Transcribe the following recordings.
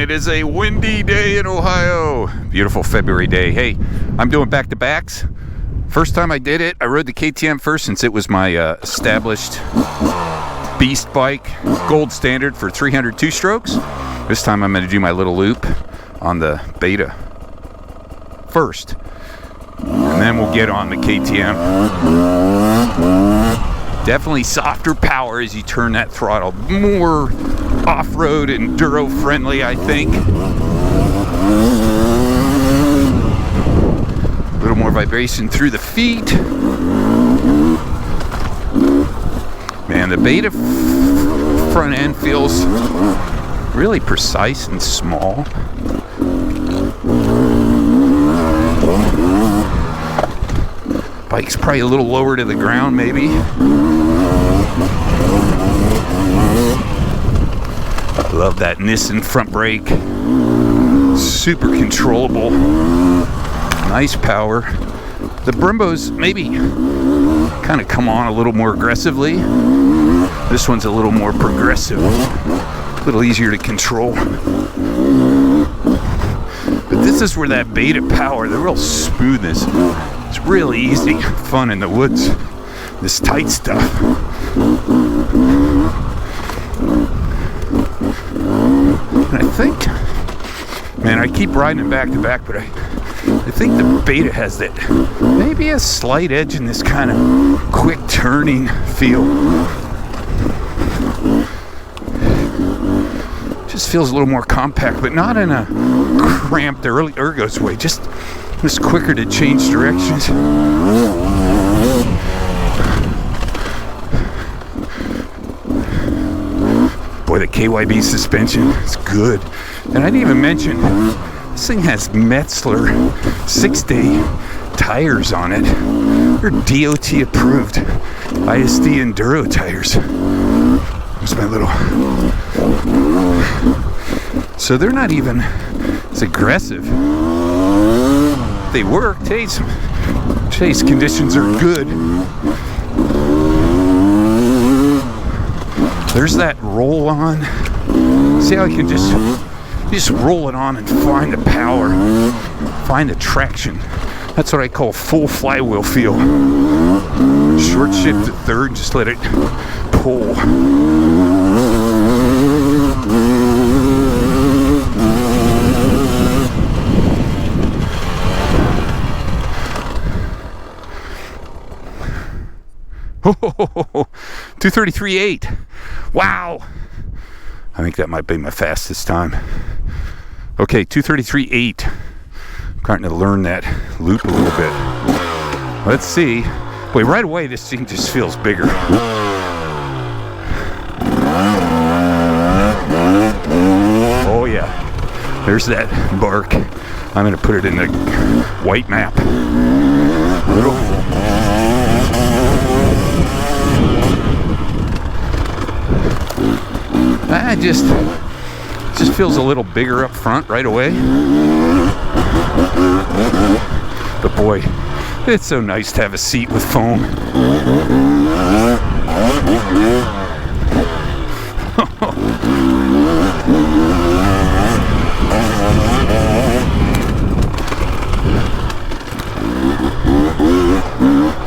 it is a windy day in Ohio. Beautiful February day. Hey, I'm doing back-to-backs. First time I did it, I rode the KTM first since it was my established beast bike, gold standard for 300 two-strokes. This time I'm going to do my little loop on the Beta first, and then we'll get on the KTM. Definitely softer power as you turn that throttle. More off-road enduro friendly, I think. A little more vibration through the feet. Man, the Beta front end feels really precise and small. Bike's probably a little lower to the ground, maybe. Love that Nissan front brake. Super controllable. Nice power. The Brimbos maybe kind of come on a little more aggressively. This one's a little more progressive. A little easier to control. But this is where that Beta power, the real smoothness, it's really easy, fun in the woods. This tight stuff. And I think, man, I keep riding it back to back, but I think the Beta has that maybe a slight edge in this kind of quick turning feel. Just feels a little more compact, but not in a cramped early ergos way. Just quicker to change directions. Boy, the KYB suspension is good. And I didn't even mention, this thing has Metzler 6-day tires on it. They're DOT approved ISD enduro tires. There's my little... So they're not even as aggressive. They work. Today's conditions are good. There's that roll on. See how I can just roll it on and find the power, find the traction. That's what I call full flywheel feel. Short shift to third, just let it pull. Oh, 233.8. Wow. I think that might be my fastest time. Okay, 233.8. I'm starting to learn that loop a little bit. Let's see. Wait, right away this thing just feels bigger. Oh yeah. There's that bark. I'm going to put it in the white map. It just feels a little bigger up front right away. But boy, it's so nice to have a seat with foam.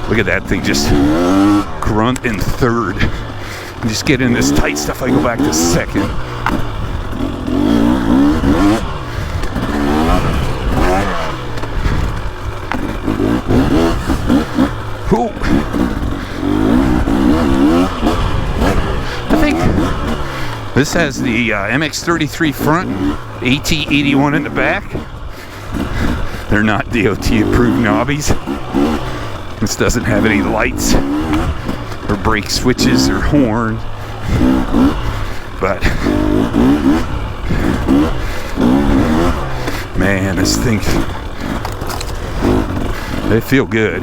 Look at that thing just grunt in third. And just get in this tight stuff, I go back to second. Ooh. I think this has the MX-33 front, AT-81 in the back. They're not DOT approved knobbies. This doesn't have any lights or brake switches or horn, but man, this thing, they feel good.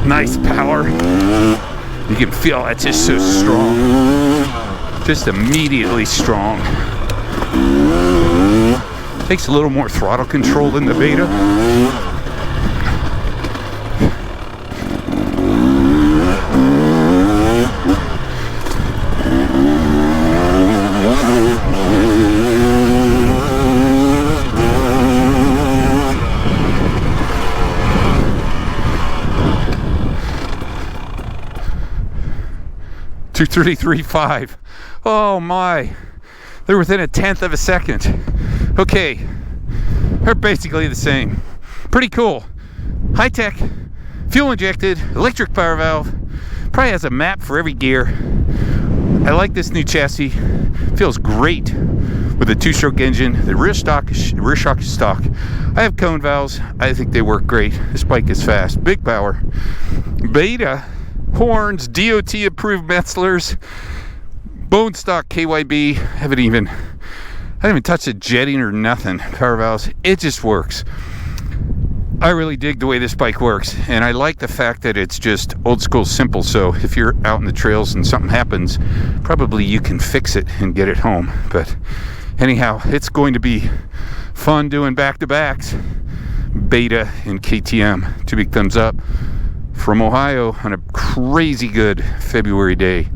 Nice power. You can feel it's just so strong. Just immediately strong. Takes a little more throttle control than the Beta. .233.5. Oh my. They're within a tenth of a second. Okay. They're basically the same. Pretty cool. High tech, fuel injected, electric power valve. Probably has a map for every gear. I like this new chassis. Feels great with a 2-stroke engine. The rear shock is stock. I have cone valves. I think they work great. This bike is fast. Big power. Beta. Horns, DOT approved Metzlers, bone stock KYB. I haven't even touched the jetting or nothing. Power valves, it just works. I really dig the way this bike works, and I like the fact that it's just old school simple. So if you're out in the trails and something happens, probably you can fix it and get it home. But anyhow, it's going to be fun doing back-to-backs. Beta and KTM. 2 big thumbs up from Ohio on a crazy good February day.